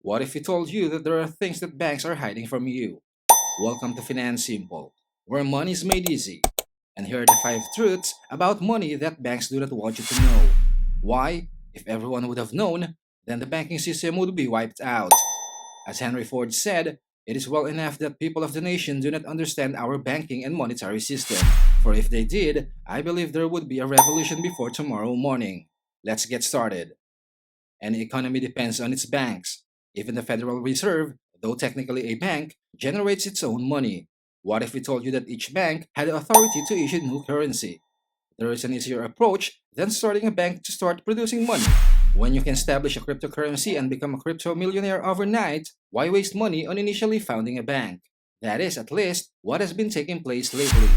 What if we told you that there are things that banks are hiding from you? Welcome to Finan Simple, where money is made easy. And here are the 5 truths about money that banks do not want you to know. Why? If everyone would have known, then the banking system would be wiped out. As Henry Ford said, it is well enough that people of the nation do not understand our banking and monetary system. For if they did, I believe there would be a revolution before tomorrow morning. Let's get started. Any economy depends on its banks. Even the Federal Reserve, though technically a bank, generates its own money. What if we told you that each bank had the authority to issue new currency? There is an easier approach than starting a bank to start producing money. When you can establish a cryptocurrency and become a crypto millionaire overnight, why waste money on initially founding a bank? That is, at least, what has been taking place lately.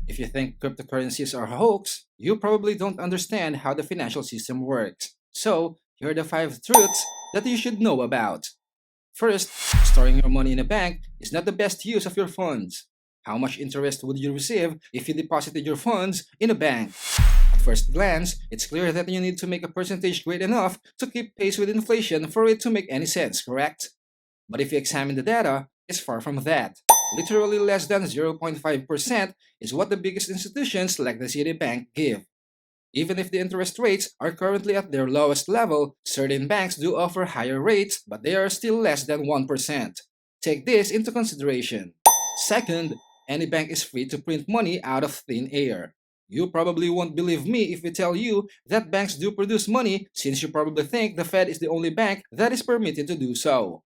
If you think cryptocurrencies are a hoax, you probably don't understand how the financial system works. So, here are the 5 truths that you should know about. First, storing your money in a bank is not the best use of your funds. How much interest would you receive if you deposited your funds in a bank? At first glance, it's clear that you need to make a percentage great enough to keep pace with inflation for it to make any sense, correct? But if you examine the data, it's far from that. Literally less than 0.5% is what the biggest institutions like the Citibank give. Even if the interest rates are currently at their lowest level, certain banks do offer higher rates, but they are still less than 1%. Take this into consideration. Second, any bank is free to print money out of thin air. You probably won't believe me if we tell you that banks do produce money, since you probably think the Fed is the only bank that is permitted to do so.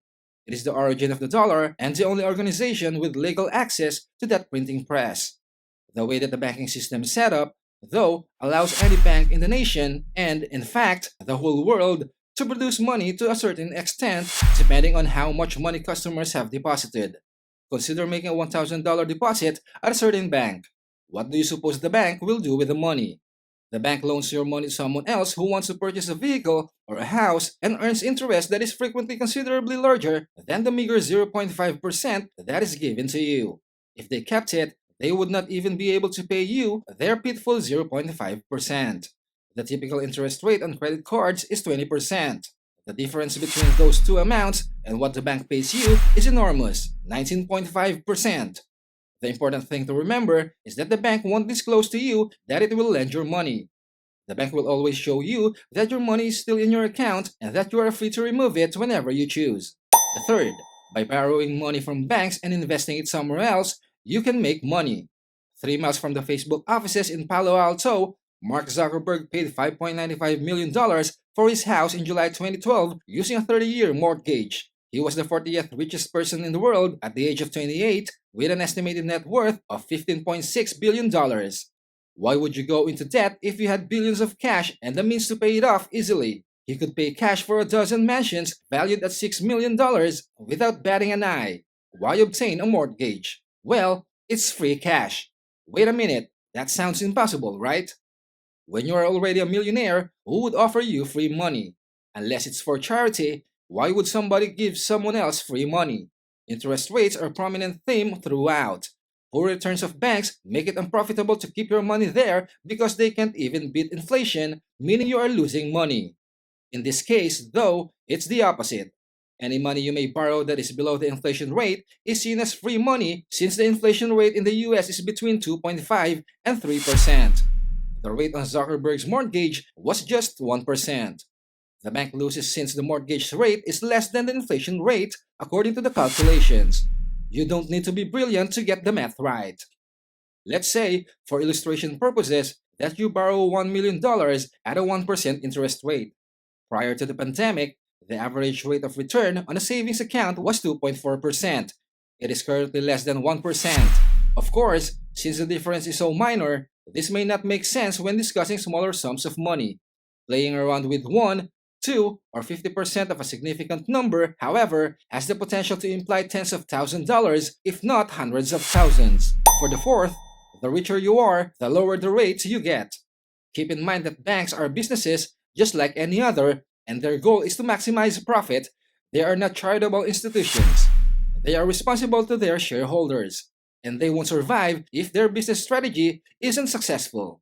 It is the origin of the dollar and the only organization with legal access to that printing press. The way that the banking system is set up, though, allows any bank in the nation, and in fact, the whole world, to produce money to a certain extent depending on how much money customers have deposited. Consider making a $1,000 deposit at a certain bank. What do you suppose the bank will do with the money? The bank loans your money to someone else who wants to purchase a vehicle or a house and earns interest that is frequently considerably larger than the meager 0.5% that is given to you. If they kept it, they would not even be able to pay you their pitiful 0.5%. The typical interest rate on credit cards is 20%. The difference between those two amounts and what the bank pays you is enormous, 19.5%. The important thing to remember is that the bank won't disclose to you that it will lend your money. The bank will always show you that your money is still in your account and that you are free to remove it whenever you choose. The third, by borrowing money from banks and investing it somewhere else, you can make money. 3 miles from the Facebook offices in Palo Alto, Mark Zuckerberg paid $5.95 million for his house in July 2012 using a 30-year mortgage. He was the 40th richest person in the world at the age of 28 with an estimated net worth of $15.6 billion. Why would you go into debt if you had billions of cash and the means to pay it off easily? He could pay cash for a dozen mansions valued at $6 million without batting an eye. Why obtain a mortgage? Well, it's free cash. Wait a minute, that sounds impossible, right? When you are already a millionaire, who would offer you free money? Unless it's for charity, why would somebody give someone else free money? Interest rates are a prominent theme throughout. Poor returns of banks make it unprofitable to keep your money there because they can't even beat inflation, meaning you are losing money. In this case, though, it's the opposite. Any money you may borrow that is below the inflation rate is seen as free money since the inflation rate in the US is between 2.5 and 3%. The rate on Zuckerberg's mortgage was just 1%. The bank loses since the mortgage rate is less than the inflation rate according to the calculations. You don't need to be brilliant to get the math right. Let's say, for illustration purposes, that you borrow $1 million at a 1% interest rate. Prior to the pandemic, the average rate of return on a savings account was 2.4%. It is currently less than 1%. Of course, since the difference is so minor, this may not make sense when discussing smaller sums of money. Playing around with 1, 2, or 50% of a significant number, however, has the potential to imply tens of thousands of dollars, if not hundreds of thousands. For the fourth, the richer you are, the lower the rates you get. Keep in mind that banks are businesses just like any other, and their goal is to maximize profit. They are not charitable institutions. They are responsible to their shareholders, and they won't survive if their business strategy isn't successful.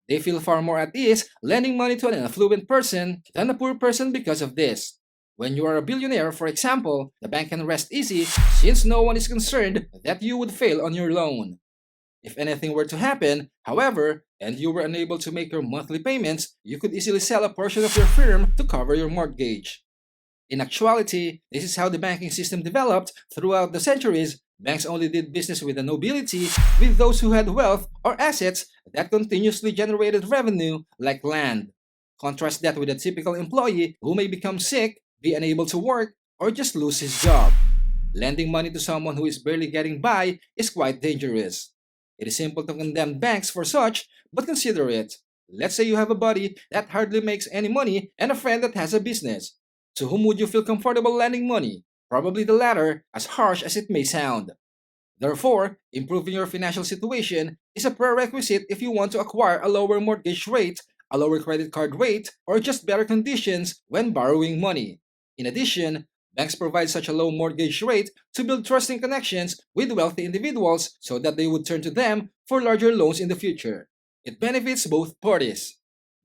They feel far more at ease lending money to an affluent person than a poor person because of this. When you are a billionaire, for example, the bank can rest easy since no one is concerned that you would fail on your loan. If anything were to happen, however, and you were unable to make your monthly payments, you could easily sell a portion of your firm to cover your mortgage. In actuality, this is how the banking system developed throughout the centuries. Banks only did business with the nobility, with those who had wealth or assets that continuously generated revenue, like land. Contrast that with a typical employee who may become sick, be unable to work, or just lose his job. Lending money to someone who is barely getting by is quite dangerous. It is simple to condemn banks for such, but consider it. Let's say you have a buddy that hardly makes any money and a friend that has a business. To whom would you feel comfortable lending money? Probably the latter, as harsh as it may sound. Therefore, improving your financial situation is a prerequisite if you want to acquire a lower mortgage rate, a lower credit card rate, or just better conditions when borrowing money. In addition, banks provide such a low mortgage rate to build trusting connections with wealthy individuals so that they would turn to them for larger loans in the future. It benefits both parties.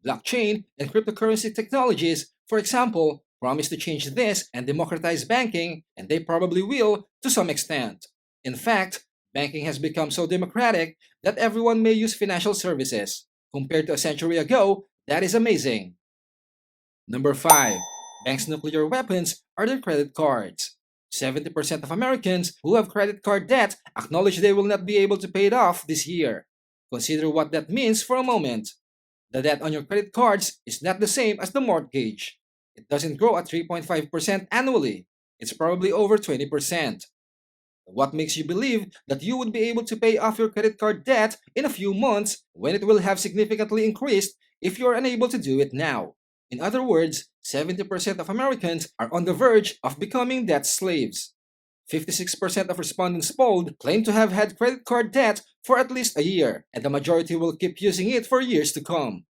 Blockchain and cryptocurrency technologies, for example, promise to change this and democratize banking, and they probably will to some extent. In fact, banking has become so democratic that everyone may use financial services. Compared to a century ago, that is amazing. Number 5. Banks' nuclear weapons are their credit cards. 70% of Americans who have credit card debt acknowledge they will not be able to pay it off this year. Consider what that means for a moment. The debt on your credit cards is not the same as the mortgage. It doesn't grow at 3.5% annually. It's probably over 20%. What makes you believe that you would be able to pay off your credit card debt in a few months when it will have significantly increased if you are unable to do it now? In other words, 70% of Americans are on the verge of becoming debt slaves. 56% of respondents polled claim to have had credit card debt for at least a year, and the majority will keep using it for years to come.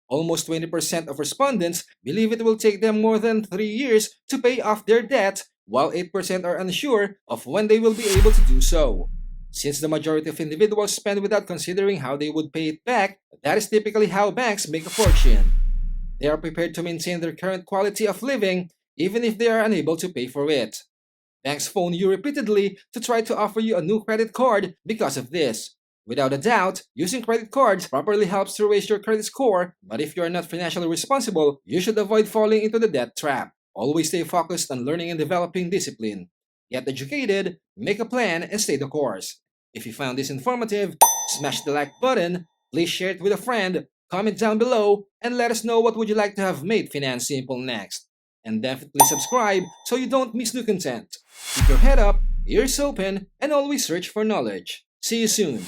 Almost 20% of respondents believe it will take them more than 3 years to pay off their debt, while 8% are unsure of when they will be able to do so. Since the majority of individuals spend without considering how they would pay it back, that is typically how banks make a fortune. They are prepared to maintain their current quality of living even if they are unable to pay for it. Banks phone you repeatedly to try to offer you a new credit card because of this. Without a doubt, using credit cards properly helps to raise your credit score, but if you are not financially responsible, you should avoid falling into the debt trap. Always stay focused on learning and developing discipline. Get educated, make a plan, and stay the course. If you found this informative, smash the like button, please share it with a friend, comment down below, and let us know what would you like to have made Finance Simple next. And definitely subscribe so you don't miss new content. Keep your head up, ears open, and always search for knowledge. See you soon.